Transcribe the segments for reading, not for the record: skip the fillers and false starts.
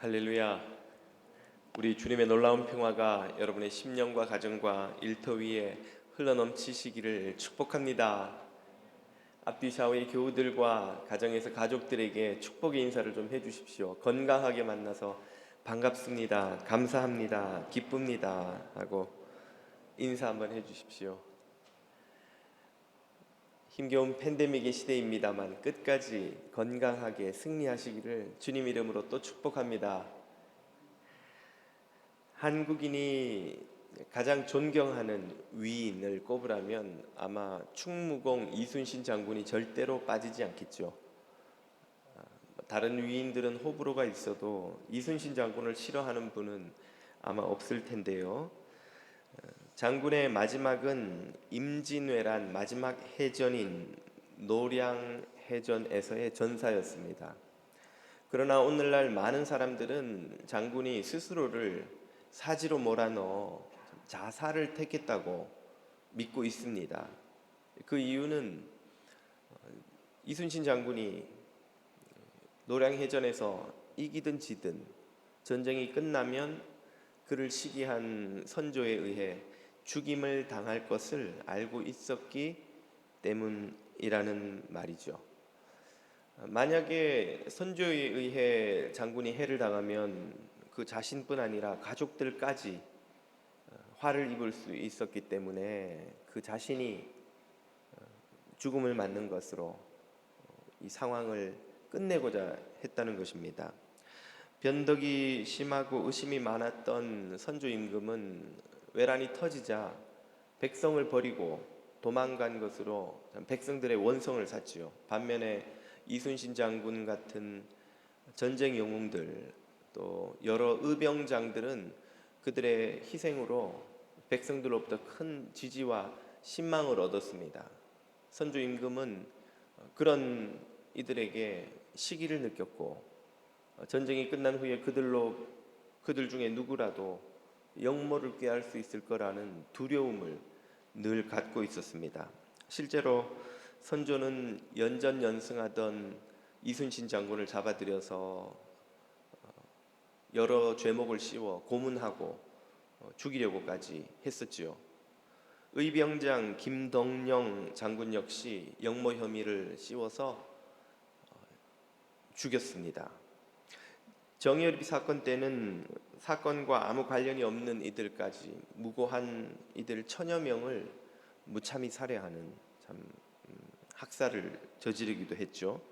할렐루야. 우리 주님의 놀라운 평화가 여러분의 심령과 가정과 일터 위에 흘러넘치시기를 축복합니다. 앞뒤 좌우의 교우들과 가정에서 가족들에게 축복의 인사를 좀 해주십시오. 건강하게 만나서 반갑습니다, 감사합니다, 기쁩니다 하고 인사 한번 해주십시오. 힘겨운 팬데믹의 시대입니다만 끝까지 건강하게 승리하시기를 주님 이름으로 또 축복합니다. 한국인이 가장 존경하는 위인을 꼽으라면 아마 충무공 이순신 장군이 절대로 빠지지 않겠죠. 다른 위인들은 호불호가 있어도 이순신 장군을 싫어하는 분은 아마 없을 텐데요. 장군의 마지막은 임진왜란 마지막 해전인 노량해전에서의 전사였습니다. 그러나 오늘날 많은 사람들은 장군이 스스로를 사지로 몰아넣어 자살을 택했다고 믿고 있습니다. 그 이유는 이순신 장군이 노량해전에서 이기든 지든 전쟁이 끝나면 그를 시기한 선조에 의해 죽임을 당할 것을 알고 있었기 때문이라는 말이죠. 만약에 선조에 의해 장군이 해를 당하면 그 자신뿐 아니라 가족들까지 화를 입을 수 있었기 때문에 그 자신이 죽음을 맞는 것으로 이 상황을 끝내고자 했다는 것입니다. 변덕이 심하고 의심이 많았던 선조 임금은 외란이 터지자 백성을 버리고 도망간 것으로 백성들의 원성을 샀지요. 반면에 이순신 장군 같은 전쟁 영웅들 또 여러 의병장들은 그들의 희생으로 백성들로부터 큰 지지와 신망을 얻었습니다. 선조 임금은 그런 이들에게 시기를 느꼈고 전쟁이 끝난 후에 그들 중에 누구라도 영모를 꾀할 수 있을 거라는 두려움을 늘 갖고 있었습니다. 실제로 선조는 연전연승하던 이순신 장군을 잡아들여서 여러 죄목을 씌워 고문하고 죽이려고까지 했었지요. 의병장 김덕령 장군 역시 영모 혐의를 씌워서 죽였습니다. 정의연립 사건 때는 사건과 아무 관련이 없는 이들까지 무고한 이들 천여 명을 무참히 살해하는 학살을 저지르기도 했죠.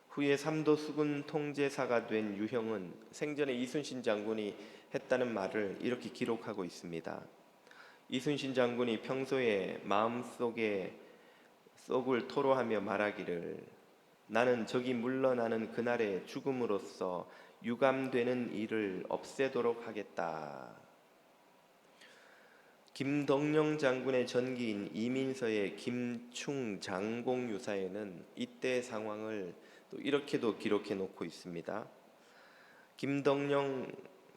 후에 삼도 수군 통제사가 된 유형은 생전에 이순신 장군이 했다는 말을 이렇게 기록하고 있습니다. 이순신 장군이 평소에 마음속에 썩을 토로하며 말하기를 나는 적이 물러나는 그날의 죽음으로써 유감되는 일을 없애도록 하겠다. 김덕령 장군의 전기인 이민서의 김충장공 유사에는 이때 상황을 또 이렇게도 기록해 놓고 있습니다. 김덕령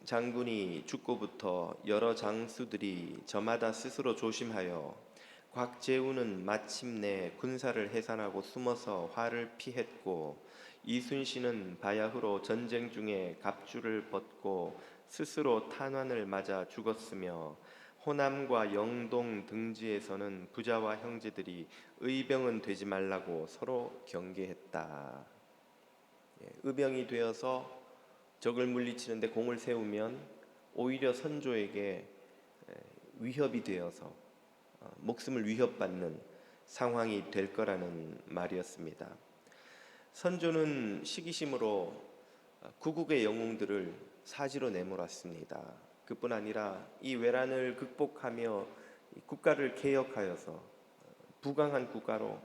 장군이 죽고부터 여러 장수들이 저마다 스스로 조심하여 곽재우는 마침내 군사를 해산하고 숨어서 화를 피했고 이순신은 바야흐로 전쟁 중에 갑주를 벗고 스스로 탄환을 맞아 죽었으며 호남과 영동 등지에서는 부자와 형제들이 의병은 되지 말라고 서로 경계했다. 의병이 되어서 적을 물리치는데 공을 세우면 오히려 선조에게 위협이 되어서 목숨을 위협받는 상황이 될 거라는 말이었습니다. 선조는 시기심으로 구국의 영웅들을 사지로 내몰았습니다. 그뿐 아니라 이 외란을 극복하며 국가를 개혁하여서 부강한 국가로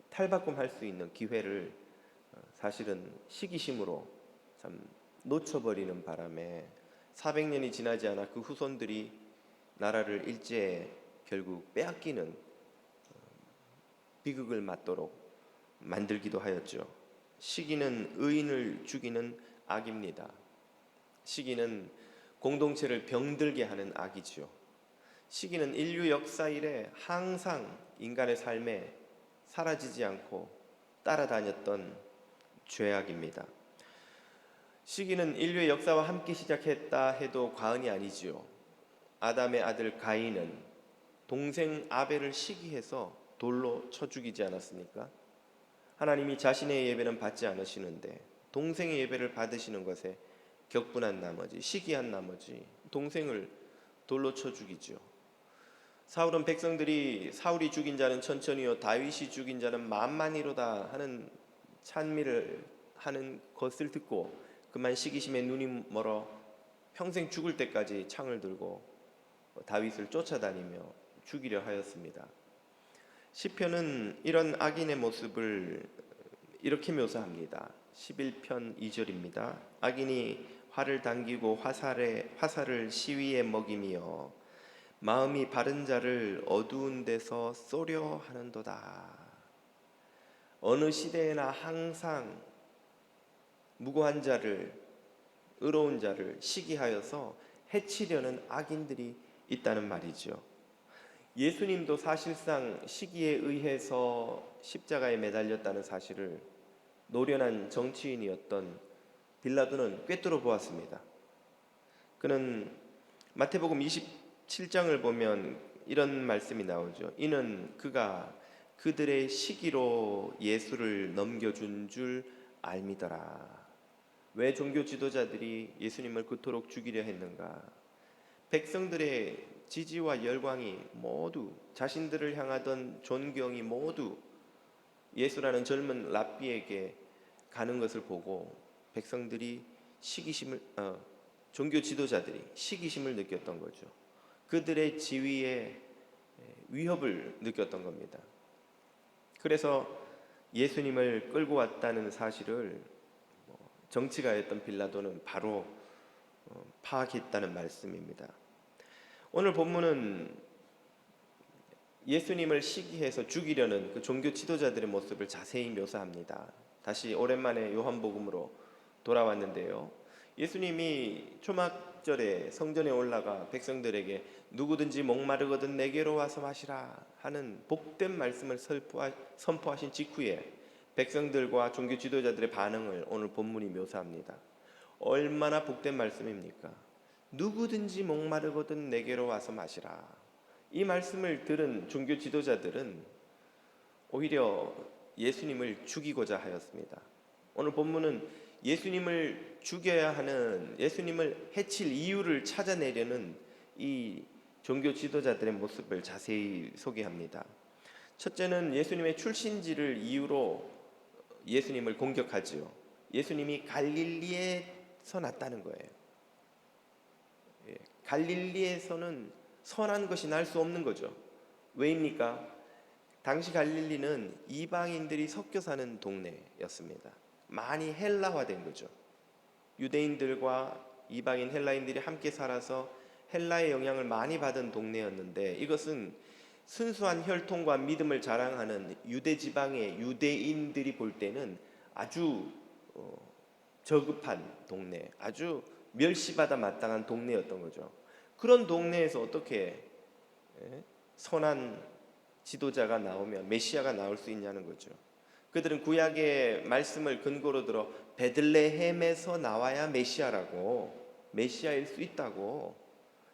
탈바꿈할 수 있는 기회를 사실은 시기심으로 참 놓쳐버리는 바람에 400년이 지나지 않아 그 후손들이 나라를 일제에 결국 빼앗기는 비극을 맞도록 만들기도 하였죠. 시기는 의인을 죽이는 악입니다. 시기는 공동체를 병들게 하는 악이죠. 시기는 인류 역사 이래 항상 인간의 삶에 사라지지 않고 따라다녔던 죄악입니다. 시기는 인류의 역사와 함께 시작했다 해도 과언이 아니지요. 아담의 아들 가인은 동생 아벨을 시기해서 돌로 쳐 죽이지 않았습니까? 하나님이 자신의 예배는 받지 않으시는데 동생의 예배를 받으시는 것에 격분한 나머지, 시기한 나머지 동생을 돌로 쳐 죽이죠. 사울은 백성들이 사울이 죽인 자는 천천히요 다윗이 죽인 자는 만만히로다 하는 찬미를 하는 것을 듣고 그만 시기심에 눈이 멀어 평생 죽을 때까지 창을 들고 다윗을 쫓아다니며 죽이려 하였습니다. 시편은 이런 악인의 모습을 이렇게 묘사합니다. 11편 2절입니다. 악인이 활을 당기고 화살을 시위에 먹이며 마음이 바른 자를 어두운 데서 쏘려 하는도다. 어느 시대에나 항상 무고한 자를, 의로운 자를 시기하여서 해치려는 악인들이 있다는 말이죠. 예수님도 사실상 시기에 의해서 십자가에 매달렸다는 사실을 노련한 정치인이었던 빌라도는 꿰뚫어 보았습니다. 그는 마태복음 27장을 보면 이런 말씀이 나오죠. 이는 그가 그들의 시기로 예수를 넘겨준 줄 알미더라. 왜 종교 지도자들이 예수님을 그토록 죽이려 했는가? 백성들의 지지와 열광이 모두, 자신들을 향하던 존경이 모두 예수라는 젊은 랍비에게 가는 것을 보고 백성들이 종교 지도자들이 시기심을 느꼈던 거죠. 그들의 지위에 위협을 느꼈던 겁니다. 그래서 예수님을 끌고 왔다는 사실을 정치가였던 빌라도는 바로 파악했다는 말씀입니다. 오늘 본문은 예수님을 시기해서 죽이려는 그 종교 지도자들의 모습을 자세히 묘사합니다. 다시 오랜만에 요한복음으로 돌아왔는데요. 예수님이 초막절에 성전에 올라가 백성들에게 누구든지 목마르거든 내게로 와서 마시라 하는 복된 말씀을 선포하신 직후에 백성들과 종교 지도자들의 반응을 오늘 본문이 묘사합니다. 얼마나 복된 말씀입니까? 누구든지 목마르거든 내게로 와서 마시라. 이 말씀을 들은 종교 지도자들은 오히려 예수님을 죽이고자 하였습니다. 오늘 본문은 예수님을 죽여야 하는, 예수님을 해칠 이유를 찾아내려는 이 종교 지도자들의 모습을 자세히 소개합니다. 첫째는 예수님의 출신지를 이유로 예수님을 공격하지요. 예수님이 갈릴리에서 났다는 거예요. 갈릴리에서는 선한 것이 날 수 없는 거죠. 왜입니까? 당시 갈릴리는 이방인들이 섞여 사는 동네였습니다. 많이 헬라화된 거죠. 유대인들과 이방인 헬라인들이 함께 살아서 헬라의 영향을 많이 받은 동네였는데 이것은 순수한 혈통과 믿음을 자랑하는 유대 지방의 유대인들이 볼 때는 아주 저급한 동네, 아주 멸시받아 마땅한 동네였던 거죠. 그런 동네에서 어떻게 선한 지도자가 나오면 메시아가 나올 수 있냐는 거죠. 그들은 구약의 말씀을 근거로 들어 베들레헴에서 나와야 메시아일 수 있다고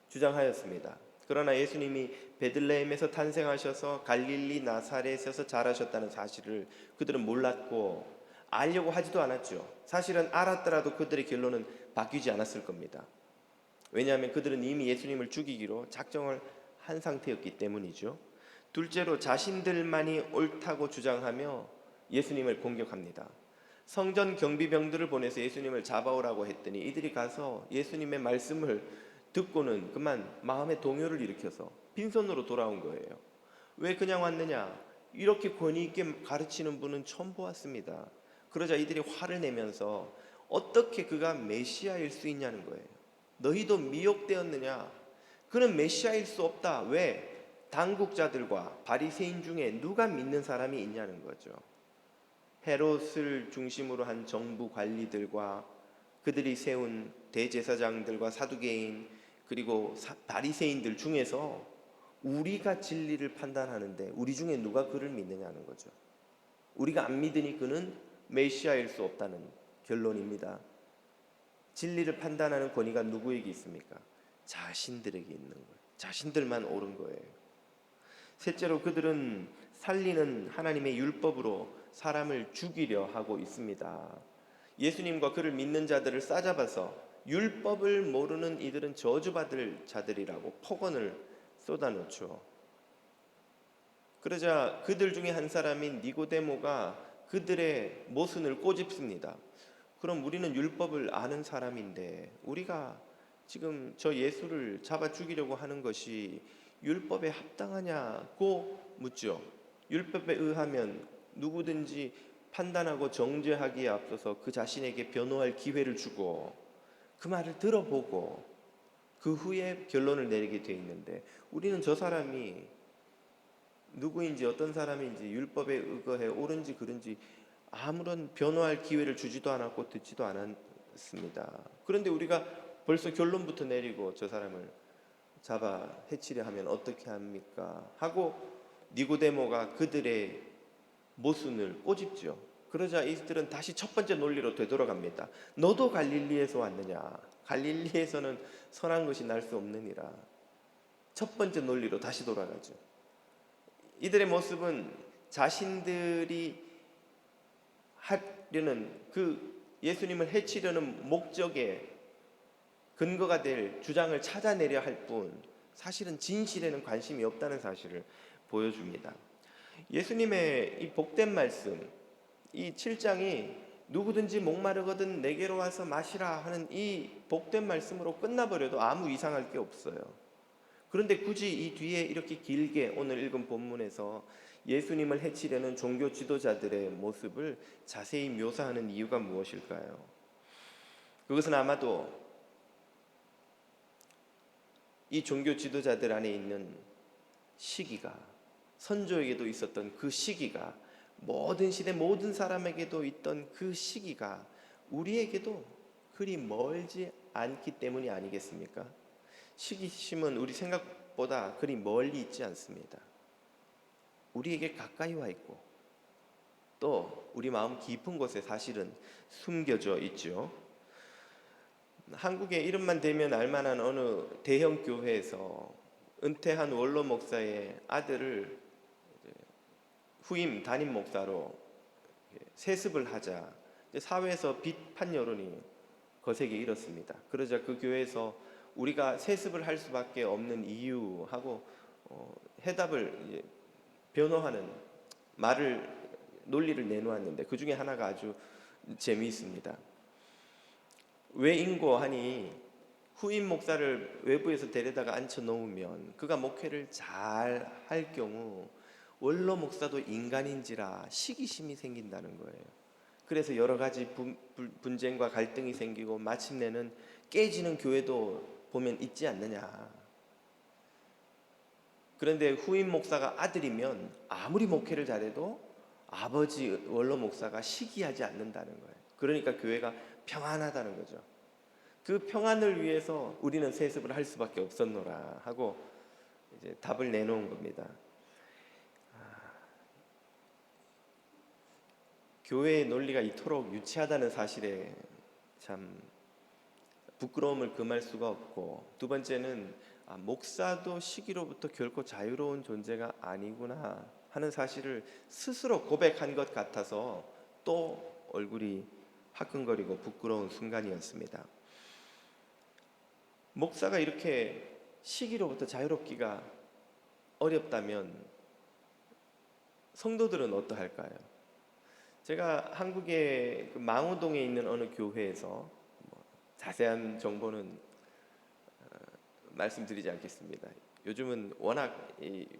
주장하였습니다. 그러나 예수님이 베들레헴에서 탄생하셔서 갈릴리 나사렛에서 자라셨다는 사실을 그들은 몰랐고 알려고 하지도 않았죠. 사실은 알았더라도 그들의 결론은 바뀌지 않았을 겁니다. 왜냐하면 그들은 이미 예수님을 죽이기로 작정을 한 상태였기 때문이죠. 둘째로 자신들만이 옳다고 주장하며 예수님을 공격합니다. 성전 경비병들을 보내서 예수님을 잡아오라고 했더니 이들이 가서 예수님의 말씀을 듣고는 그만 마음의 동요를 일으켜서 빈손으로 돌아온 거예요. 왜 그냥 왔느냐? 이렇게 권위 있게 가르치는 분은 처음 보았습니다. 그러자 이들이 화를 내면서 어떻게 그가 메시아일 수 있냐는 거예요. 너희도 미혹되었느냐? 그는 메시아일 수 없다. 왜? 당국자들과 바리새인 중에 누가 믿는 사람이 있냐는 거죠. 헤롯을 중심으로 한 정부 관리들과 그들이 세운 대제사장들과 사두개인 그리고 바리새인들 중에서 우리가 진리를 판단하는데 우리 중에 누가 그를 믿느냐는 거죠. 우리가 안 믿으니 그는 메시아일 수 없다는 결론입니다. 진리를 판단하는 권위가 누구에게 있습니까? 자신들에게 있는 거예요. 자신들만 옳은 거예요. 셋째로 그들은 살리는 하나님의 율법으로 사람을 죽이려 하고 있습니다. 예수님과 그를 믿는 자들을 싸잡아서 율법을 모르는 이들은 저주받을 자들이라고 폭언을 쏟아놓죠. 그러자 그들 중에 한 사람인 니고데모가 그들의 모순을 꼬집습니다. 그럼 우리는 율법을 아는 사람인데 우리가 지금 저 예수를 잡아 죽이려고 하는 것이 율법에 합당하냐고 묻죠. 율법에 의하면 누구든지 판단하고 정죄하기에 앞서서 그 자신에게 변호할 기회를 주고 그 말을 들어보고 그 후에 결론을 내리게 돼 있는데 우리는 저 사람이 누구인지 어떤 사람인지 율법에 의거해 옳은지 그른지 아무런 변호할 기회를 주지도 않았고 듣지도 않았습니다. 그런데 우리가 벌써 결론부터 내리고 저 사람을 잡아 해치려 하면 어떻게 합니까? 하고 니고데모가 그들의 모순을 꼬집죠. 그러자 이들은 다시 첫 번째 논리로 되돌아갑니다. 너도 갈릴리에서 왔느냐? 갈릴리에서는 선한 것이 날 수 없느니라. 첫 번째 논리로 다시 돌아가죠. 이들의 모습은 자신들이 하려는 그 예수님을 해치려는 목적에 근거가 될 주장을 찾아내려 할 뿐 사실은 진실에는 관심이 없다는 사실을 보여줍니다. 예수님의 이 복된 말씀, 이 7장이 누구든지 목마르거든 내게로 와서 마시라 하는 이 복된 말씀으로 끝나버려도 아무 이상할 게 없어요. 그런데 굳이 이 뒤에 이렇게 길게 오늘 읽은 본문에서 예수님을 해치려는 종교 지도자들의 모습을 자세히 묘사하는 이유가 무엇일까요? 그것은 아마도 이 종교 지도자들 안에 있는 시기가 선조에게도 있었던 그 시기가 모든 시대 모든 사람에게도 있던 그 시기가 우리에게도 그리 멀지 않기 때문이 아니겠습니까? 시기심은 우리 생각보다 그리 멀리 있지 않습니다. 우리에게 가까이 와 있고 또 우리 마음 깊은 곳에 사실은 숨겨져 있죠. 한국에 이름만 대면 알만한 어느 대형 교회에서 은퇴한 원로 목사의 아들을 후임 담임 목사로 세습을 하자 사회에서 비판 여론이 거세게 일었습니다. 그러자 그 교회에서 우리가 세습을 할 수밖에 없는 이유하고 해답을 변호하는 논리를 내놓았는데 그 중에 하나가 아주 재미있습니다. 왜 인고하니 후임 목사를 외부에서 데려다가 앉혀 놓으면 그가 목회를 잘 할 경우 원로 목사도 인간인지라 시기심이 생긴다는 거예요. 그래서 여러 가지 분쟁과 갈등이 생기고 마침내는 깨지는 교회도 보면 있지 않느냐. 그런데 후임 목사가 아들이면 아무리 목회를 잘해도 아버지 원로 목사가 시기하지 않는다는 거예요. 그러니까 교회가 평안하다는 거죠. 그 평안을 위해서 우리는 세습을 할 수밖에 없었노라 하고 이제 답을 내놓은 겁니다. 교회의 논리가 이토록 유치하다는 사실에 참 부끄러움을 금할 수가 없고, 두 번째는 목사도 시기로부터 결코 자유로운 존재가 아니구나 하는 사실을 스스로 고백한 것 같아서 또 얼굴이 화끈거리고 부끄러운 순간이었습니다. 목사가 이렇게 시기로부터 자유롭기가 어렵다면 성도들은 어떠할까요? 제가 한국의 망우동에 있는 어느 교회에서 자세한 정보는 말씀드리지 않겠습니다. 요즘은 워낙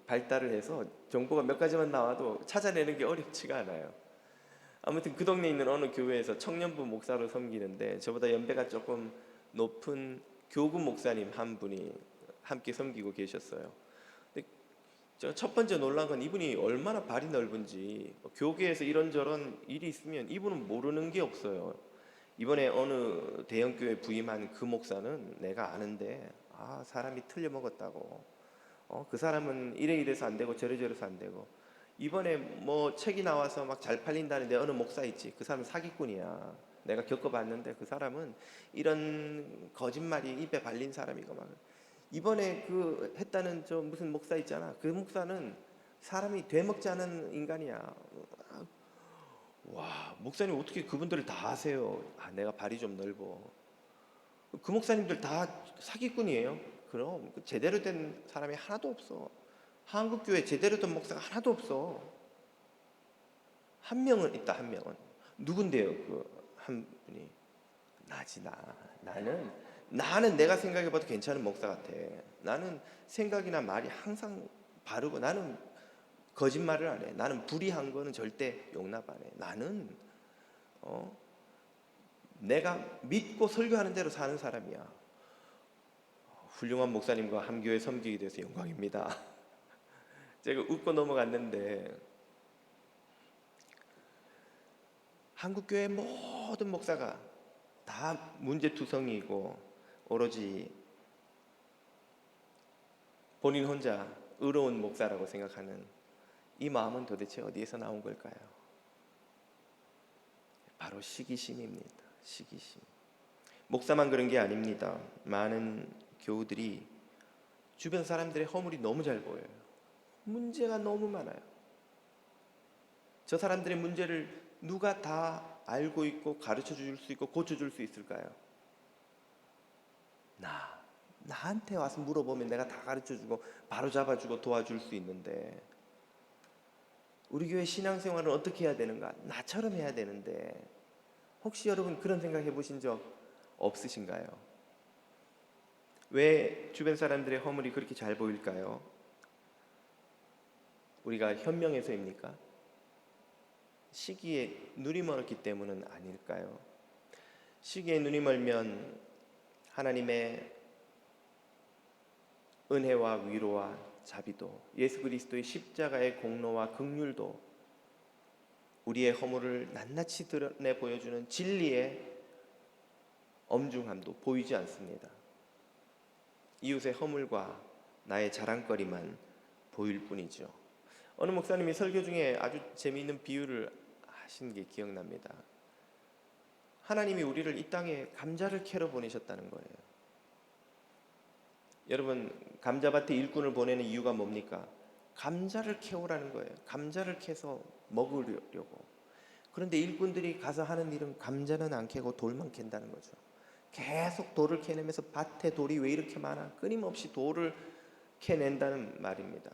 발달을 해서 정보가 몇 가지만 나와도 찾아내는 게 어렵지가 않아요. 아무튼 그 동네에 있는 어느 교회에서 청년부 목사로 섬기는데 저보다 연배가 조금 높은 교구 목사님 한 분이 함께 섬기고 계셨어요. 근데 첫 번째 놀란 건 이분이 얼마나 발이 넓은지, 교계에서 이런저런 일이 있으면 이분은 모르는 게 없어요. 이번에 어느 대형교회 부임한 그 목사는 내가 아는데 사람이 틀려먹었다고, 그 사람은 이래서 안 되고 저래서 안 되고, 이번에 뭐 책이 나와서 막 잘 팔린다는데 어느 목사 있지, 그 사람은 사기꾼이야. 내가 겪어봤는데 그 사람은 이런 거짓말이 입에 발린 사람이고 막 이번에 그 했다는 저 무슨 목사 있잖아. 그 목사는 사람이 되먹지 않은 인간이야. 와, 목사님 어떻게 그분들을 다 아세요? 아, 내가 발이 좀 넓어. 그 목사님들 다 사기꾼이에요. 그럼 그 제대로 된 사람이 하나도 없어. 한국교회 제대로 된 목사가 하나도 없어. 한 명은 있다. 한 명은 누군데요? 그 한 분이 나지. 나는 내가 생각해봐도 괜찮은 목사 같아. 나는 생각이나 말이 항상 바르고 나는 거짓말을 안 해. 나는 불의한 거는 절대 용납 안 해. 나는 내가 믿고 설교하는 대로 사는 사람이야. 훌륭한 목사님과 함교회 섬기게 돼서 영광입니다. 제가 웃고 넘어갔는데 한국교회 모든 목사가 다 문제투성이고 오로지 본인 혼자 의로운 목사라고 생각하는 이 마음은 도대체 어디에서 나온 걸까요? 바로 시기심입니다. 시기심. 목사만 그런 게 아닙니다. 많은 교우들이 주변 사람들의 허물이 너무 잘 보여요. 문제가 너무 많아요. 저 사람들의 문제를 누가 다 알고 있고 가르쳐 줄 수 있고 고쳐 줄 수 있을까요? 나한테 와서 물어보면 내가 다 가르쳐 주고 바로 잡아 주고 도와줄 수 있는데 우리 교회 신앙생활은 어떻게 해야 되는가? 나처럼 해야 되는데 혹시 여러분 그런 생각 해보신 적 없으신가요? 왜 주변 사람들의 허물이 그렇게 잘 보일까요? 우리가 현명해서입니까? 시기에 눈이 멀었기 때문은 아닐까요? 시기에 눈이 멀면 하나님의 은혜와 위로와 자비도 예수 그리스도의 십자가의 공로와 긍휼도 우리의 허물을 낱낱이 드러내 보여주는 진리의 엄중함도 보이지 않습니다. 이웃의 허물과 나의 자랑거리만 보일 뿐이죠. 어느 목사님이 설교 중에 아주 재미있는 비유를 하신 게 기억납니다. 하나님이 우리를 이 땅에 감자를 캐러 보내셨다는 거예요. 여러분, 감자밭에 일꾼을 보내는 이유가 뭡니까? 감자를 캐오라는 거예요. 감자를 캐서 먹으려고. 그런데 일꾼들이 가서 하는 일은 감자는 안 캐고 돌만 캔다는 거죠. 계속 돌을 캐내면서 밭에 돌이 왜 이렇게 많아? 끊임없이 돌을 캐낸다는 말입니다.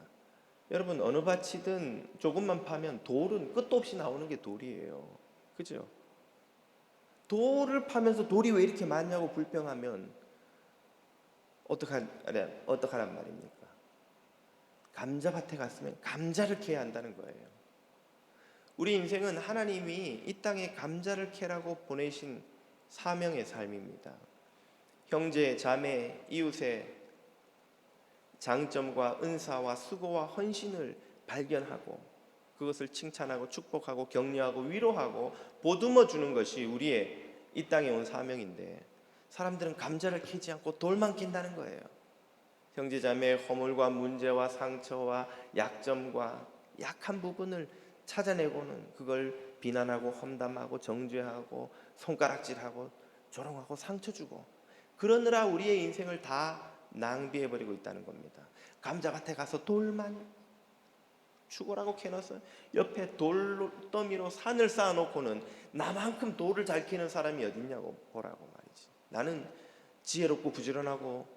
여러분, 어느 밭이든 조금만 파면 돌은 끝도 없이 나오는 게 돌이에요. 그죠? 돌을 파면서 돌이 왜 이렇게 많냐고 불평하면 어떡하란 말입니까? 감자밭에 갔으면 감자를 캐야 한다는 거예요. 우리 인생은 하나님이 이 땅에 감자를 캐라고 보내신 사명의 삶입니다. 형제, 자매, 이웃의 장점과 은사와 수고와 헌신을 발견하고 그것을 칭찬하고 축복하고 격려하고 위로하고 보듬어 주는 것이 우리의 이 땅에 온 사명인데 사람들은 감자를 캐지 않고 돌만 캔다는 거예요. 형제자매의 허물과 문제와 상처와 약점과 약한 부분을 찾아내고는 그걸 비난하고 험담하고 정죄하고 손가락질하고 조롱하고 상처 주고 그러느라 우리의 인생을 다 낭비해버리고 있다는 겁니다. 감자밭에 가서 돌만 죽으라고 캐놔서 옆에 돌더미로 산을 쌓아놓고는 나만큼 돌을 잘 캐는 사람이 어딨냐고 보라고 말이지. 나는 지혜롭고 부지런하고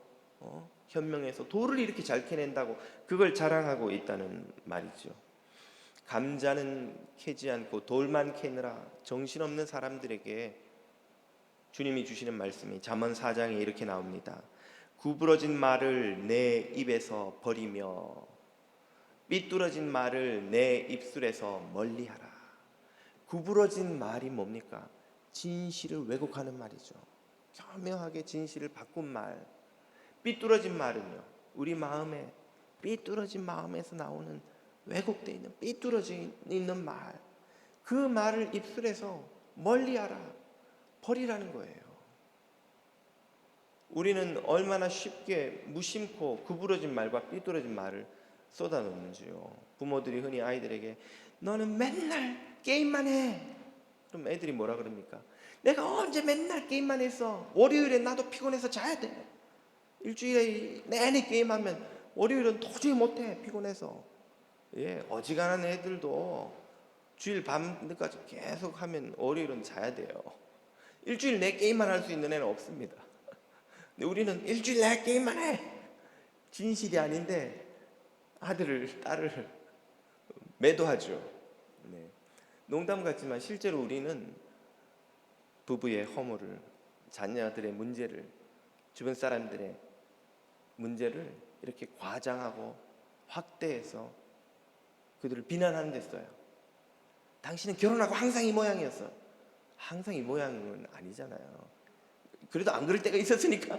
현명해서 돌을 이렇게 잘 캐낸다고 그걸 자랑하고 있다는 말이죠. 감자는 캐지 않고 돌만 캐느라 정신없는 사람들에게 주님이 주시는 말씀이 잠언 4장에 이렇게 나옵니다. 구부러진 말을 내 입에서 버리며 삐뚤어진 말을 내 입술에서 멀리하라. 구부러진 말이 뭡니까? 진실을 왜곡하는 말이죠. 교묘하게 진실을 바꾼 말. 삐뚤어진 말은요, 우리 마음에 삐뚤어진 마음에서 나오는 왜곡되어 있는 삐뚤어져 있는 말, 그 말을 입술에서 멀리하라, 버리라는 거예요. 우리는 얼마나 쉽게 무심코 구부러진 말과 삐뚤어진 말을 쏟아놓는지요. 부모들이 흔히 아이들에게 너는 맨날 게임만 해. 그럼 애들이 뭐라 그럽니까? 내가 언제 맨날 게임만 했어. 월요일에 나도 피곤해서 자야 돼. 일주일에 내내 게임하면 월요일은 도저히 못해, 피곤해서. 예, 어지간한 애들도 주일 밤늦게까지 계속 하면 월요일은 자야 돼요. 일주일 내 게임만 할 수 있는 애는 없습니다. 근데 우리는 일주일 내 게임만 해. 진실이 아닌데 아들을, 딸을 매도하죠. 네. 농담 같지만 실제로 우리는 부부의 허물을, 자녀들의 문제를, 주변 사람들의 문제를 이렇게 과장하고 확대해서 그들을 비난하는 데 써요. 당신은 결혼하고 항상 이 모양이었어. 항상 이 모양은 아니잖아요. 그래도 안 그럴 때가 있었으니까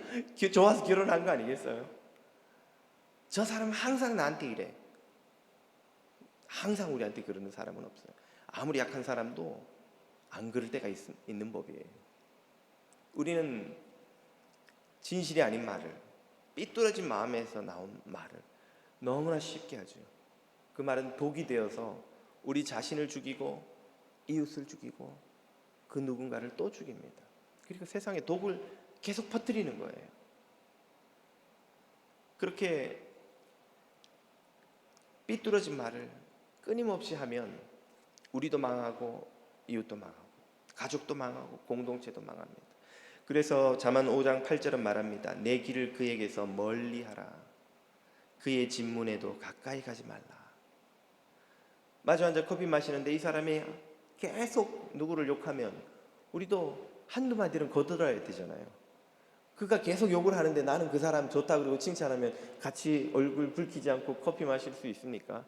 좋아서 결혼한 거 아니겠어요? 저 사람은 항상 나한테 이래. 항상 우리한테 그러는 사람은 없어요. 아무리 약한 사람도 안 그럴 때가 있는 법이에요. 우리는 진실이 아닌 말을, 삐뚤어진 마음에서 나온 말을 너무나 쉽게 하죠. 그 말은 독이 되어서 우리 자신을 죽이고 이웃을 죽이고 그 누군가를 또 죽입니다. 그리고 세상에 독을 계속 퍼뜨리는 거예요. 그렇게 삐뚤어진 말을 끊임없이 하면 우리도 망하고 이웃도 망하고 가족도 망하고 공동체도 망합니다. 그래서 잠언 5장 8절은 말합니다. 내 길을 그에게서 멀리하라. 그의 진문에도 가까이 가지 말라. 마주 앉아 커피 마시는데 이 사람이 계속 누구를 욕하면 우리도 한두 마디는 거들어야 되잖아요. 그가 계속 욕을 하는데 나는 그 사람 좋다 그러고 칭찬하면 같이 얼굴 붉히지 않고 커피 마실 수 있습니까?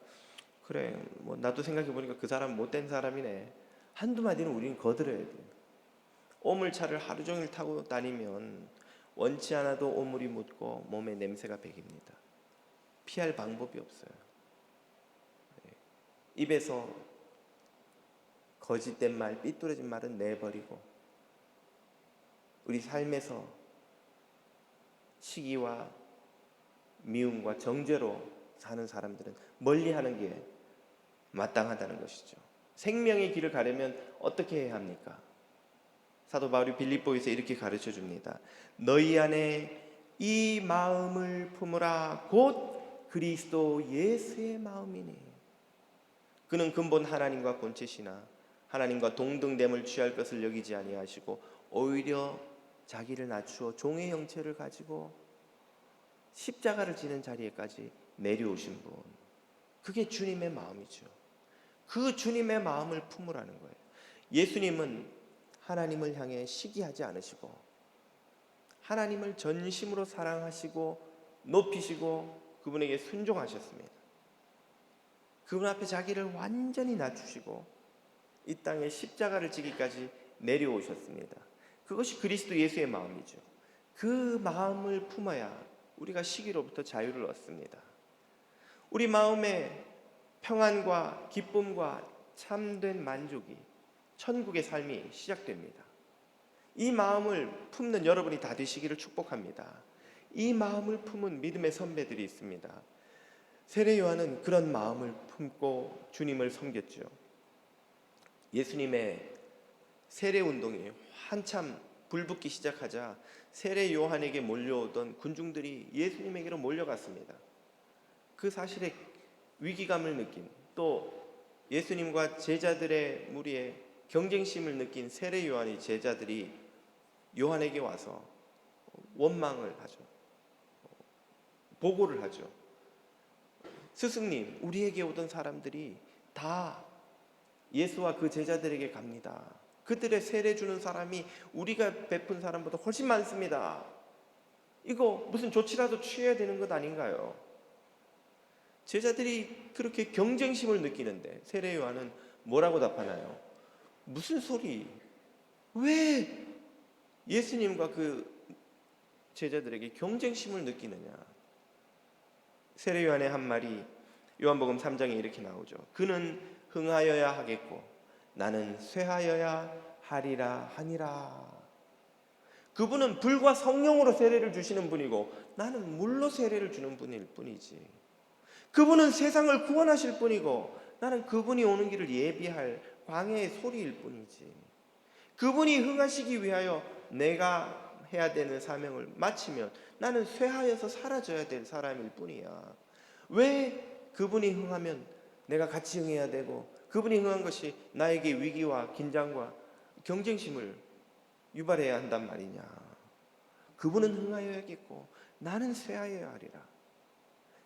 그래, 뭐 나도 생각해보니까 그 사람 못된 사람이네. 한두 마디는 우리는 거들어야 돼요. 오물차를 하루 종일 타고 다니면 원치 않아도 오물이 묻고 몸에 냄새가 배깁니다. 피할 방법이 없어요. 입에서 거짓된 말, 삐뚤어진 말은 내버리고 우리 삶에서 시기와 미움과 정죄로 사는 사람들은 멀리하는 게 마땅하다는 것이죠. 생명의 길을 가려면 어떻게 해야 합니까? 사도 바울이 빌립보에서 이렇게 가르쳐 줍니다. 너희 안에 이 마음을 품으라. 곧 그리스도 예수의 마음이니. 그는 근본 하나님과 본체시나 하나님과 동등됨을 취할 것을 여기지 아니하시고 오히려 자기를 낮추어 종의 형체를 가지고 십자가를 지는 자리에까지 내려오신 분. 그게 주님의 마음이죠. 그 주님의 마음을 품으라는 거예요. 예수님은 하나님을 향해 시기하지 않으시고 하나님을 전심으로 사랑하시고 높이시고 그분에게 순종하셨습니다. 그분 앞에 자기를 완전히 낮추시고 이 땅에 십자가를 지기까지 내려오셨습니다. 그것이 그리스도 예수의 마음이죠. 그 마음을 품어야 우리가 시기로부터 자유를 얻습니다. 우리 마음에 평안과 기쁨과 참된 만족이 천국의 삶이 시작됩니다. 이 마음을 품는 여러분이 다 되시기를 축복합니다. 이 마음을 품은 믿음의 선배들이 있습니다. 세례 요한은 그런 마음을 품고 주님을 섬겼죠. 예수님의 세례 운동이 한참 불붙기 시작하자 세례 요한에게 몰려오던 군중들이 예수님에게로 몰려갔습니다. 그 사실에 위기감을 느낀, 또 예수님과 제자들의 무리에 경쟁심을 느낀 세례 요한의 제자들이 요한에게 와서 원망을 하죠. 보고를 하죠. 스승님, 우리에게 오던 사람들이 다 예수와 그 제자들에게 갑니다. 그들의 세례 주는 사람이 우리가 베푼 사람보다 훨씬 많습니다. 이거 무슨 조치라도 취해야 되는 것 아닌가요? 제자들이 그렇게 경쟁심을 느끼는데 세례 요한은 뭐라고 답하나요? 무슨 소리? 왜 예수님과 그 제자들에게 경쟁심을 느끼느냐? 세례 요한의 한 말이 요한복음 3장에 이렇게 나오죠. 그는 흥하여야 하겠고 나는 쇠하여야 하리라 하니라. 그분은 불과 성령으로 세례를 주시는 분이고 나는 물로 세례를 주는 분일 뿐이지. 그분은 세상을 구원하실 분이고 나는 그분이 오는 길을 예비할 광야의 소리일 뿐이지. 그분이 흥하시기 위하여 내가 해야 되는 사명을 마치면 나는 쇠하여서 사라져야 될 사람일 뿐이야. 왜 그분이 흥하면 내가 같이 흥해야 되고, 그분이 흥한 것이 나에게 위기와 긴장과 경쟁심을 유발해야 한단 말이냐. 그분은 흥하여야겠고 나는 쇠하여야 하리라.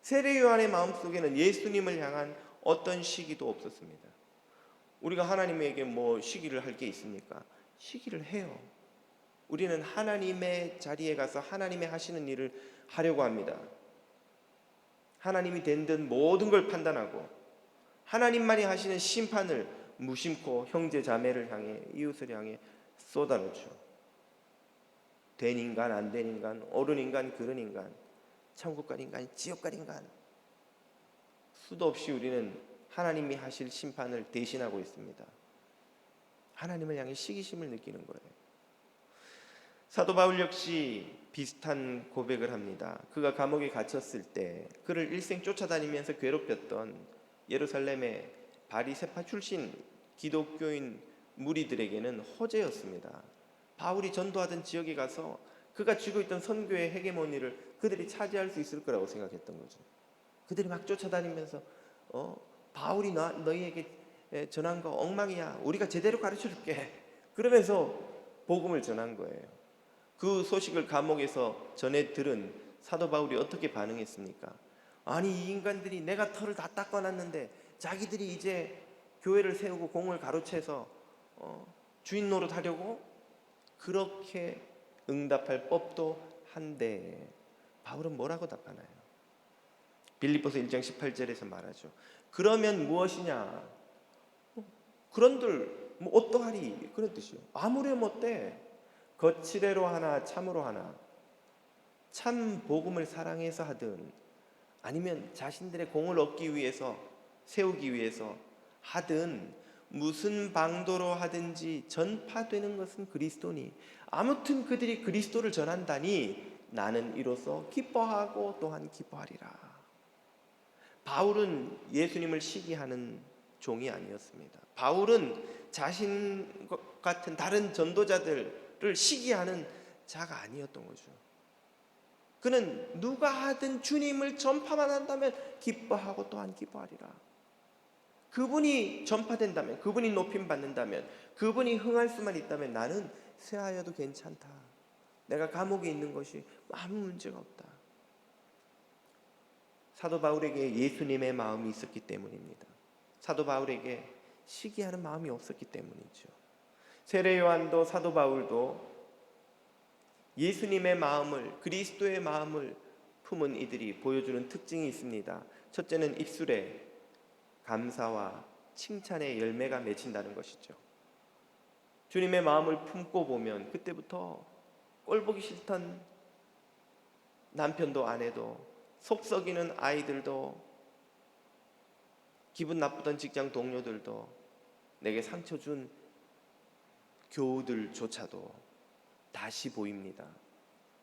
세례 요한의 마음속에는 예수님을 향한 어떤 시기도 없었습니다. 우리가 하나님에게 뭐 시기를 할 게 있습니까? 시기를 해요. 우리는 하나님의 자리에 가서 하나님이 하시는 일을 하려고 합니다. 하나님이 된 듯 모든 걸 판단하고 하나님만이 하시는 심판을 무심코 형제 자매를 향해, 이웃을 향해 쏟아놓죠. 된 인간 안 된 인간, 옳은 인간 그른 인간, 천국 갈 인간 지옥 갈 인간, 수도 없이 우리는 하나님이 하실 심판을 대신하고 있습니다. 하나님을 향해 시기심을 느끼는 거예요. 사도 바울 역시 비슷한 고백을 합니다. 그가 감옥에 갇혔을 때 그를 일생 쫓아다니면서 괴롭혔던 예루살렘의 바리새파 출신 기독교인 무리들에게는 호재였습니다. 바울이 전도하던 지역에 가서 그가 쥐고 있던 선교의 헤게모니를 그들이 차지할 수 있을 거라고 생각했던 거죠. 그들이 막 쫓아다니면서 바울이 너희에게 전한 거 엉망이야. 우리가 제대로 가르쳐 줄게. 그러면서 복음을 전한 거예요. 그 소식을 감옥에서 전해 들은 사도 바울이 어떻게 반응했습니까? 아니, 이 인간들이 내가 털을 다 닦아놨는데 자기들이 이제 교회를 세우고 공을 가로채서 주인 노릇하려고? 그렇게 응답할 법도 한데 바울은 뭐라고 답하나요? 빌립보서 1장 18절에서 말하죠. 그러면 무엇이냐? 그런들 뭐 어떠하리? 그런 뜻이요. 아무렴 어때? 거칠애로 하나 참으로 하나, 참 복음을 사랑해서 하든 아니면 자신들의 공을 얻기 위해서 세우기 위해서 하든 무슨 방도로 하든지 전파되는 것은 그리스도니 아무튼 그들이 그리스도를 전한다니 나는 이로써 기뻐하고 또한 기뻐하리라. 바울은 예수님을 시기하는 종이 아니었습니다. 바울은 자신 같은 다른 전도자들을 시기하는 자가 아니었던 거죠. 그는 누가 하든 주님을 전파만 한다면 기뻐하고 또한 기뻐하리라. 그분이 전파된다면, 그분이 높임받는다면, 그분이 흥할 수만 있다면 나는 쇠하여도 괜찮다. 내가 감옥에 있는 것이 아무 문제가 없다. 사도 바울에게 예수님의 마음이 있었기 때문입니다. 사도 바울에게 시기하는 마음이 없었기 때문이죠. 세례 요한도 사도 바울도 예수님의 마음을, 그리스도의 마음을 품은 이들이 보여주는 특징이 있습니다. 첫째는 입술에 감사와 칭찬의 열매가 맺힌다는 것이죠. 주님의 마음을 품고 보면 그때부터 꼴보기 싫던 남편도 아내도, 속 썩이는 아이들도, 기분 나쁘던 직장 동료들도, 내게 상처 준 교우들조차도 다시 보입니다.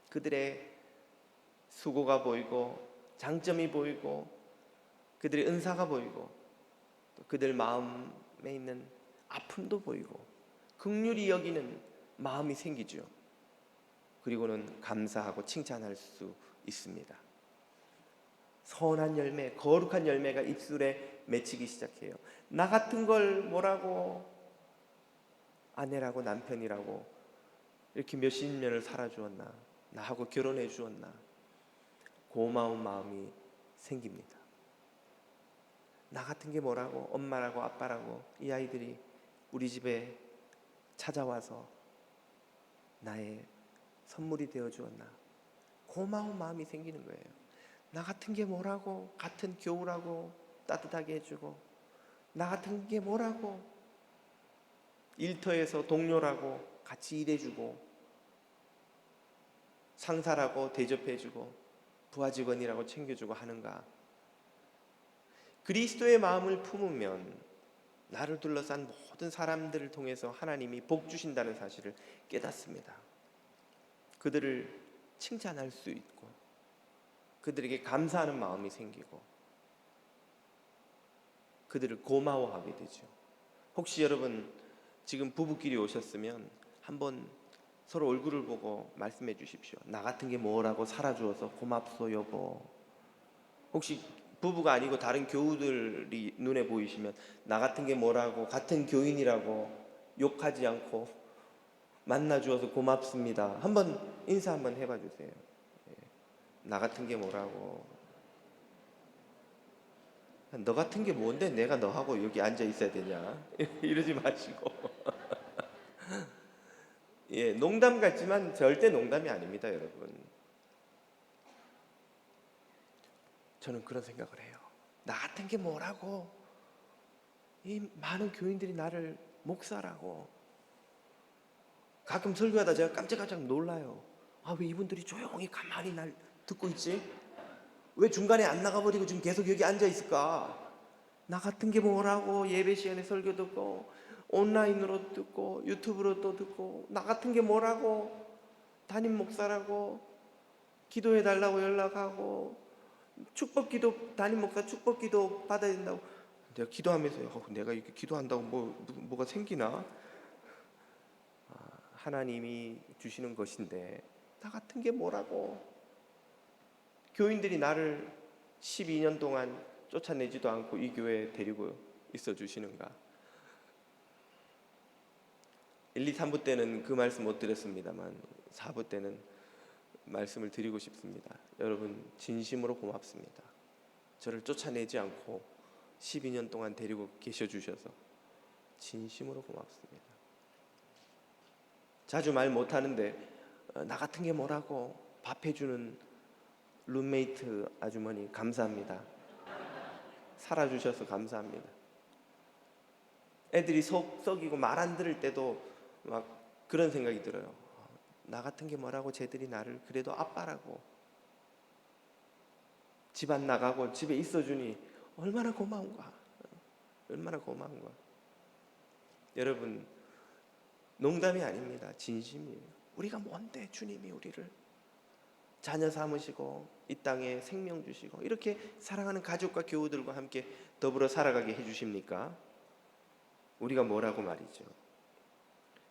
그들의 수고가 보이고 장점이 보이고 그들의 은사가 보이고 또 그들 마음에 있는 아픔도 보이고 긍휼히 여기는 마음이 생기죠. 그리고는 감사하고 칭찬할 수 있습니다. 선한 열매, 거룩한 열매가 입술에 맺히기 시작해요. 나 같은 걸 뭐라고 아내라고 남편이라고 이렇게 몇십 년을 살아주었나, 나하고 결혼해 주었나, 고마운 마음이 생깁니다. 나 같은 게 뭐라고 엄마라고 아빠라고 이 아이들이 우리 집에 찾아와서 나의 선물이 되어 주었나, 고마운 마음이 생기는 거예요. 나 같은 게 뭐라고 같은 교우라고 따뜻하게 해주고, 나 같은 게 뭐라고 일터에서 동료라고 같이 일해주고, 상사라고 대접해주고, 부하 직원이라고 챙겨주고 하는가. 그리스도의 마음을 품으면 나를 둘러싼 모든 사람들을 통해서 하나님이 복 주신다는 사실을 깨닫습니다. 그들을 칭찬할 수 있고 그들에게 감사하는 마음이 생기고 그들을 고마워하게 되죠. 혹시 여러분 지금 부부끼리 오셨으면 한번 서로 얼굴을 보고 말씀해 주십시오. 나 같은 게 뭐라고 살아주어서 고맙소 여보. 혹시 부부가 아니고 다른 교우들이 눈에 보이시면 나 같은 게 뭐라고, 같은 교인이라고 욕하지 않고 만나주어서 고맙습니다. 한번 인사 한번 해봐 주세요. 나 같은 게 뭐라고. 너 같은 게 뭔데 내가 너하고 여기 앉아 있어야 되냐. 이러지 마시고. 예, 농담 같지만 절대 농담이 아닙니다, 여러분. 저는 그런 생각을 해요. 나 같은 게 뭐라고. 이 많은 교인들이 나를 목사라고. 가끔 설교하다 제가 깜짝깜짝 놀라요. 아, 왜 이분들이 조용히 가만히 날 듣고 있지? 왜 중간에 안 나가버리고 지금 계속 여기 앉아 있을까? 나 같은 게 뭐라고. 예배 시간에 설교 듣고 온라인으로 듣고 유튜브로 또 듣고 나 같은 게 뭐라고. 담임 목사라고 기도해 달라고 연락하고 축복기도 담임 목사 축복기도 받아야 된다고. 내가 기도하면서 내가 이렇게 기도한다고 뭐가 생기나? 하나님이 주시는 것인데 나 같은 게 뭐라고. 교인들이 나를 12년 동안 쫓아내지도 않고 이 교회에 데리고 있어 주시는가. 1, 2, 3부 때는 그 말씀 못 드렸습니다만 4부 때는 말씀을 드리고 싶습니다. 여러분 진심으로 고맙습니다. 저를 쫓아내지 않고 12년 동안 데리고 계셔 주셔서 진심으로 고맙습니다. 자주 말 못하는데 나 같은 게 뭐라고 밥 해주는 룸메이트 아주머니 감사합니다. 살아주셔서 감사합니다. 애들이 속 썩이고 말 안 들을 때도 막 그런 생각이 들어요. 나 같은 게 뭐라고 쟤들이 나를 그래도 아빠라고. 집안 나가고 집에 있어주니 얼마나 고마운가. 얼마나 고마운가. 여러분 농담이 아닙니다. 진심이에요. 우리가 뭔데 주님이 우리를 자녀 삼으시고 이 땅에 생명 주시고 이렇게 사랑하는 가족과 교우들과 함께 더불어 살아가게 해주십니까? 우리가 뭐라고 말이죠.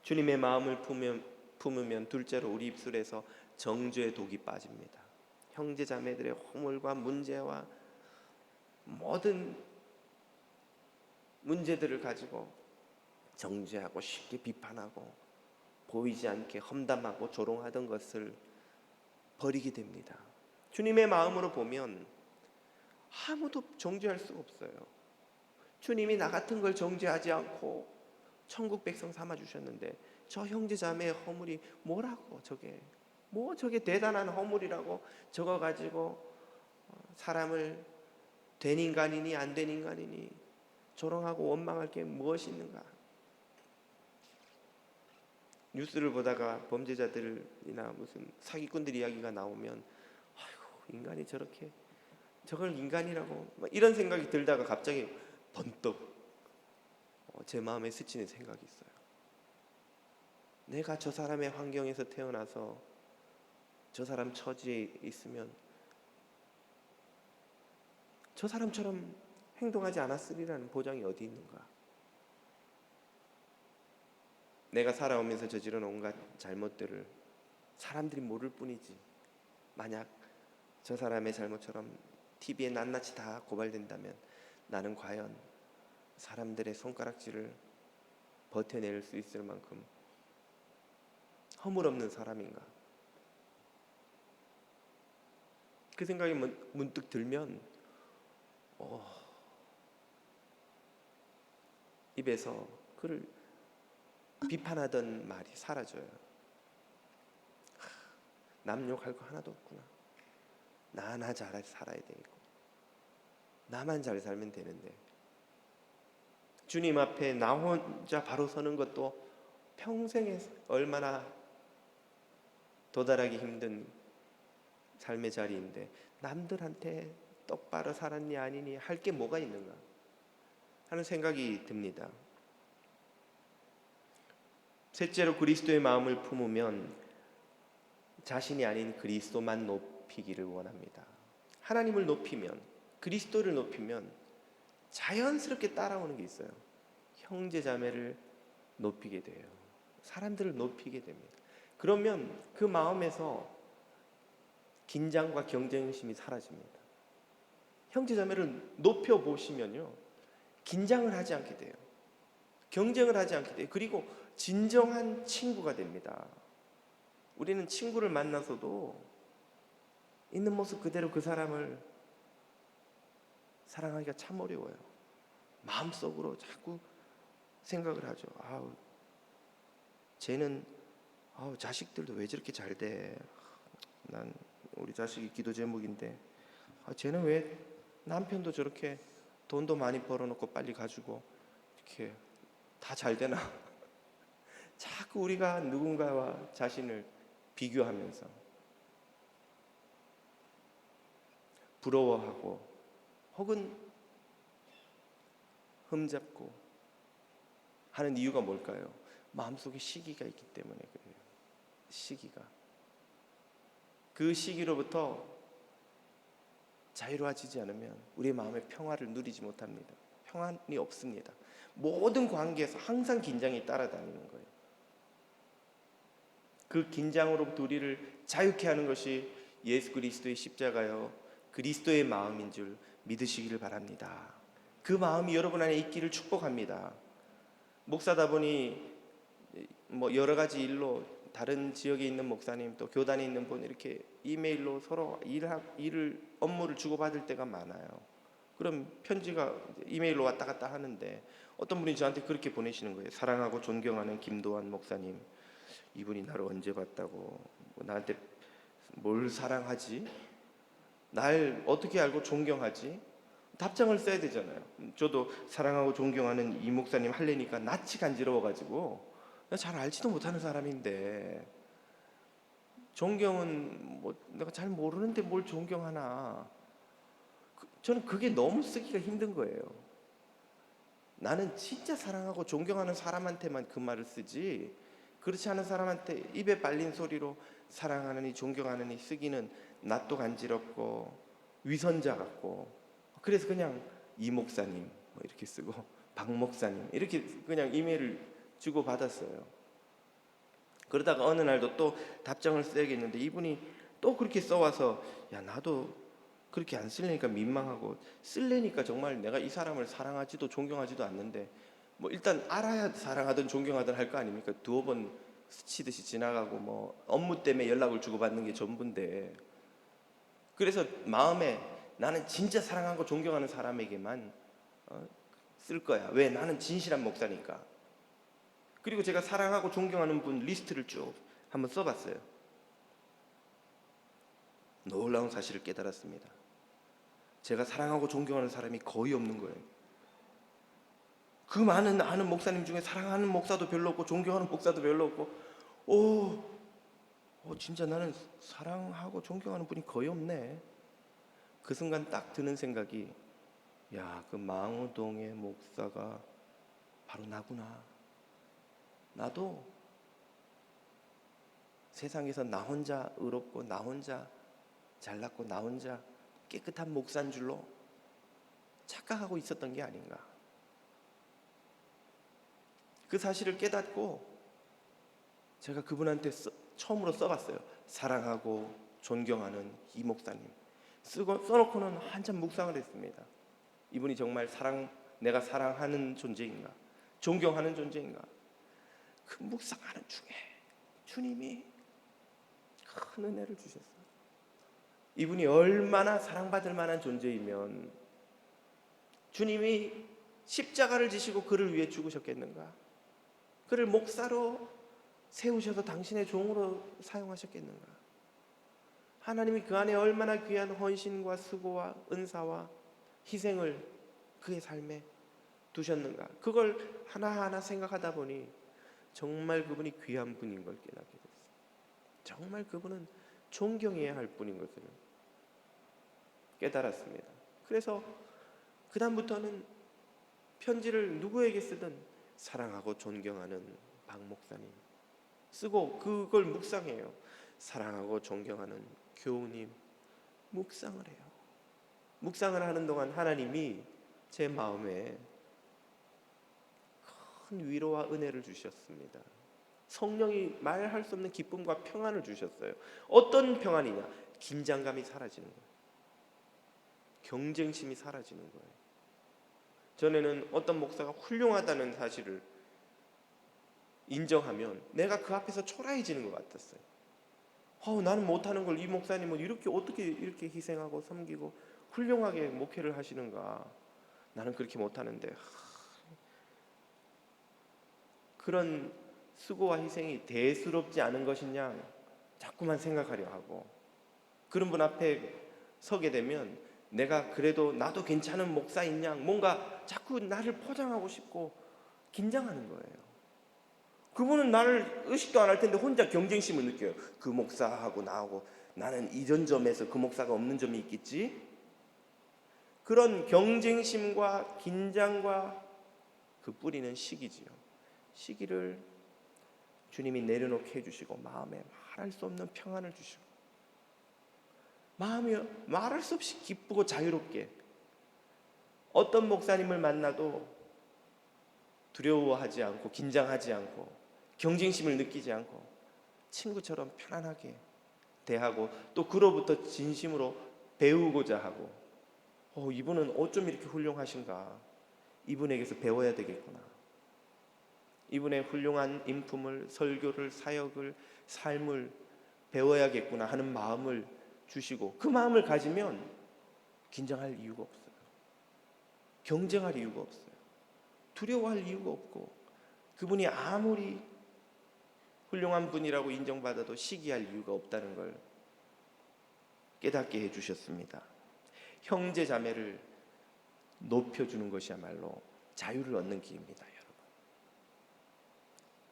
주님의 마음을 품으면 둘째로 우리 입술에서 정죄의 독이 빠집니다. 형제 자매들의 허물과 문제와 모든 문제들을 가지고 정죄하고 쉽게 비판하고 보이지 않게 험담하고 조롱하던 것을 버리게 됩니다. 주님의 마음으로 보면 아무도 정죄할 수가 없어요. 주님이 나 같은 걸 정죄하지 않고 천국 백성 삼아 주셨는데 저 형제 자매의 허물이 뭐라고. 저게 대단한 허물이라고 저거 가지고 사람을 된 인간이니 안 된 인간이니 조롱하고 원망할 게 무엇이 있는가. 뉴스를 보다가 범죄자들이나 무슨 사기꾼들 이야기가 나오면 아이고 인간이 저렇게 저걸 인간이라고 이런 생각이 들다가 갑자기 번뜩 제 마음에 스치는 생각이 있어요. 내가 저 사람의 환경에서 태어나서 저 사람 처지에 있으면 저 사람처럼 행동하지 않았으리라는 보장이 어디 있는가. 내가 살아오면서 저지른 온갖 잘못들을 사람들이 모를 뿐이지 만약 저 사람의 잘못처럼 TV에 낱낱이 다 고발된다면 나는 과연 사람들의 손가락질을 버텨낼 수 있을 만큼 허물 없는 사람인가. 그 생각이 문득 들면 입에서 그를 비판하던 말이 사라져요. 남 욕할 거 하나도 없구나. 나 잘 살아야 되고 나만 잘 살면 되는데 주님 앞에 나 혼자 바로 서는 것도 평생에 얼마나 도달하기 힘든 삶의 자리인데 남들한테 똑바로 살았니 아니니 할 게 뭐가 있는가 하는 생각이 듭니다. 셋째로 그리스도의 마음을 품으면 자신이 아닌 그리스도만 높이기를 원합니다. 하나님을 높이면 그리스도를 높이면 자연스럽게 따라오는 게 있어요. 형제 자매를 높이게 돼요. 사람들을 높이게 됩니다. 그러면 그 마음에서 긴장과 경쟁심이 사라집니다. 형제자매를 높여보시면요, 긴장을 하지 않게 돼요. 경쟁을 하지 않게 돼요. 그리고 진정한 친구가 됩니다. 우리는 친구를 만나서도 있는 모습 그대로 그 사람을 사랑하기가 참 어려워요. 마음속으로 자꾸 생각을 하죠. 쟤는 자식들도 왜 저렇게 잘 돼? 난 우리 자식이 기도 제목인데 쟤는 왜 남편도 저렇게 돈도 많이 벌어놓고 빨리 가지고 이렇게 다 잘 되나? 자꾸 우리가 누군가와 자신을 비교하면서 부러워하고 혹은 흠잡고 하는 이유가 뭘까요? 마음속에 시기가 있기 때문에 그래요. 시기가. 그 시기로부터 자유로워지지 않으면 우리의 마음의 평화를 누리지 못합니다. 평안이 없습니다. 모든 관계에서 항상 긴장이 따라다니는 거예요. 그 긴장으로부터 우리를 자유케 하는 것이 예수 그리스도의 십자가요, 그리스도의 마음인 줄 믿으시기를 바랍니다. 그 마음이 여러분 안에 있기를 축복합니다. 목사다 보니 여러 가지 일로 다른 지역에 있는 목사님 또 교단에 있는 분 이렇게 이메일로 서로 업무를 주고받을 때가 많아요. 그럼 편지가 이메일로 왔다 갔다 하는데 어떤 분이 저한테 그렇게 보내시는 거예요. 사랑하고 존경하는 김도환 목사님, 이분이 나를 언제 봤다고 나한테 뭘 사랑하지? 날 어떻게 알고 존경하지? 답장을 써야 되잖아요. 저도 사랑하고 존경하는 이 목사님 할래니까 낯이 간지러워가지고 잘 알지도 못하는 사람인데 존경은 내가 잘 모르는데 뭘 존경하나. 저는 그게 너무 쓰기가 힘든 거예요. 나는 진짜 사랑하고 존경하는 사람한테만 그 말을 쓰지, 그렇지 않은 사람한테 입에 발린 소리로 사랑하느니 존경하느니 쓰기는 낯도 간지럽고 위선자 같고, 그래서 그냥 이 목사님 이렇게 쓰고 박 목사님 이렇게 그냥 이메일을 주고 받았어요. 그러다가 어느 날도 또 답장을 써야겠는데 이분이 또 그렇게 써와서 나도 그렇게 안 쓰려니까 민망하고 쓰려니까 정말 내가 이 사람을 사랑하지도 존경하지도 않는데 일단 알아야 사랑하든 존경하든 할 거 아닙니까? 두어 번 스치듯이 지나가고 업무 때문에 연락을 주고받는 게 전부인데, 그래서 마음에 나는 진짜 사랑하고 존경하는 사람에게만 쓸 거야. 왜? 나는 진실한 목사니까. 그리고 제가 사랑하고 존경하는 분 리스트를 쭉 한번 써봤어요. 놀라운 사실을 깨달았습니다. 제가 사랑하고 존경하는 사람이 거의 없는 거예요. 그 많은 아는 목사님 중에 사랑하는 목사도 별로 없고 존경하는 목사도 별로 없고 진짜 나는 사랑하고 존경하는 분이 거의 없네. 그 순간 딱 드는 생각이 그 망우동의 목사가 바로 나구나. 나도 세상에서 나 혼자 의롭고 나 혼자 잘났고 나 혼자 깨끗한 목사인 줄로 착각하고 있었던 게 아닌가. 그 사실을 깨닫고 제가 그분한테 처음으로 써봤어요. 사랑하고 존경하는 이 목사님. 써놓고는 한참 묵상을 했습니다. 이분이 정말 내가 사랑하는 존재인가, 존경하는 존재인가. 그 묵상하는 중에 주님이 큰 은혜를 주셨어요. 이분이 얼마나 사랑받을 만한 존재이면 주님이 십자가를 지시고 그를 위해 죽으셨겠는가? 그를 목사로 세우셔서 당신의 종으로 사용하셨겠는가? 하나님이 그 안에 얼마나 귀한 헌신과 수고와 은사와 희생을 그의 삶에 두셨는가? 그걸 하나하나 생각하다 보니 정말 그분이 귀한 분인 걸 깨닫게 됐어요. 정말 그분은 존경해야 할 분인 것을 깨달았습니다. 그래서 그 다음부터는 편지를 누구에게 쓰든 사랑하고 존경하는 박 목사님 쓰고 그걸 묵상해요. 사랑하고 존경하는 교우님 묵상을 해요. 묵상을 하는 동안 하나님이 제 마음에 큰 위로와 은혜를 주셨습니다. 성령이 말할 수 없는 기쁨과 평안을 주셨어요. 어떤 평안이냐? 긴장감이 사라지는 거예요. 경쟁심이 사라지는 거예요. 전에는 어떤 목사가 훌륭하다는 사실을 인정하면 내가 그 앞에서 초라해지는 것 같았어요. 나는 못하는 걸 이 목사님은 이렇게 어떻게 이렇게 희생하고 섬기고 훌륭하게 목회를 하시는가? 나는 그렇게 못하는데. 그런 수고와 희생이 대수롭지 않은 것이냐 자꾸만 생각하려 하고, 그런 분 앞에 서게 되면 내가 그래도 나도 괜찮은 목사인 양 뭔가 자꾸 나를 포장하고 싶고 긴장하는 거예요. 그분은 나를 의식도 안 할 텐데 혼자 경쟁심을 느껴요. 그 목사하고 나하고 나는 이런 점에서 그 목사가 없는 점이 있겠지. 그런 경쟁심과 긴장과 그 뿌리는 시기지요. 시기를 주님이 내려놓게 해주시고 마음에 말할 수 없는 평안을 주시고 마음이 말할 수 없이 기쁘고 자유롭게, 어떤 목사님을 만나도 두려워하지 않고 긴장하지 않고 경쟁심을 느끼지 않고 친구처럼 편안하게 대하고, 또 그로부터 진심으로 배우고자 하고, 이분은 어쩜 이렇게 훌륭하신가, 이분에게서 배워야 되겠구나, 이분의 훌륭한 인품을, 설교를, 사역을, 삶을 배워야겠구나 하는 마음을 주시고, 그 마음을 가지면 긴장할 이유가 없어요. 경쟁할 이유가 없어요. 두려워할 이유가 없고, 그분이 아무리 훌륭한 분이라고 인정받아도 시기할 이유가 없다는 걸 깨닫게 해주셨습니다. 형제 자매를 높여주는 것이야말로 자유를 얻는 길입니다. 여러분,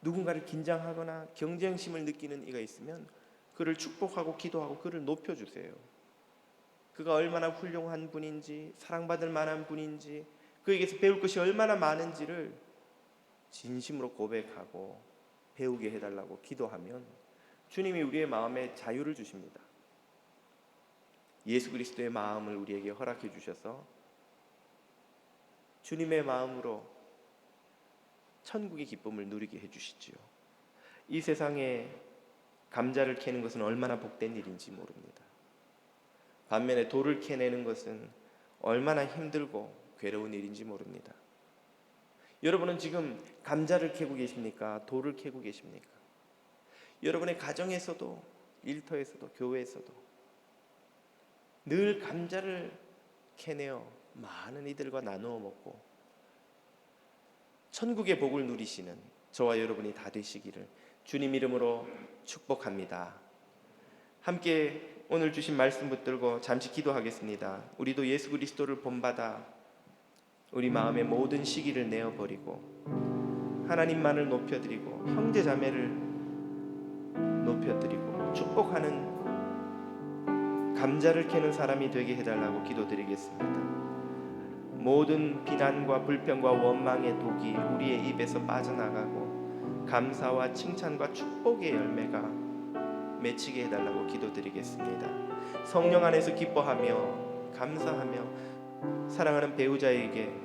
누군가를 긴장하거나 경쟁심을 느끼는 이가 있으면 그를 축복하고 기도하고 그를 높여주세요. 그가 얼마나 훌륭한 분인지, 사랑받을 만한 분인지, 그에게서 배울 것이 얼마나 많은지를 진심으로 고백하고 배우게 해달라고 기도하면 주님이 우리의 마음에 자유를 주십니다. 예수 그리스도의 마음을 우리에게 허락해 주셔서 주님의 마음으로 천국의 기쁨을 누리게 해주시지요. 이 세상에 감자를 캐는 것은 얼마나 복된 일인지 모릅니다. 반면에 돌을 캐내는 것은 얼마나 힘들고 괴로운 일인지 모릅니다. 여러분은 지금 감자를 캐고 계십니까? 돌을 캐고 계십니까? 여러분의 가정에서도, 일터에서도, 교회에서도 늘 감자를 캐내어 많은 이들과 나누어 먹고 천국의 복을 누리시는 저와 여러분이 다 되시기를 주님 이름으로 축복합니다. 함께 오늘 주신 말씀 붙들고 잠시 기도하겠습니다. 우리도 예수 그리스도를 본받아 우리 마음의 모든 시기를 내어버리고 하나님만을 높여드리고 형제 자매를 높여드리고 축복하는 감자를 캐는 사람이 되게 해달라고 기도드리겠습니다. 모든 비난과 불평과 원망의 독이 우리의 입에서 빠져나가고 감사와 칭찬과 축복의 열매가 맺히게 해달라고 기도드리겠습니다. 성령 안에서 기뻐하며 감사하며 사랑하는 배우자에게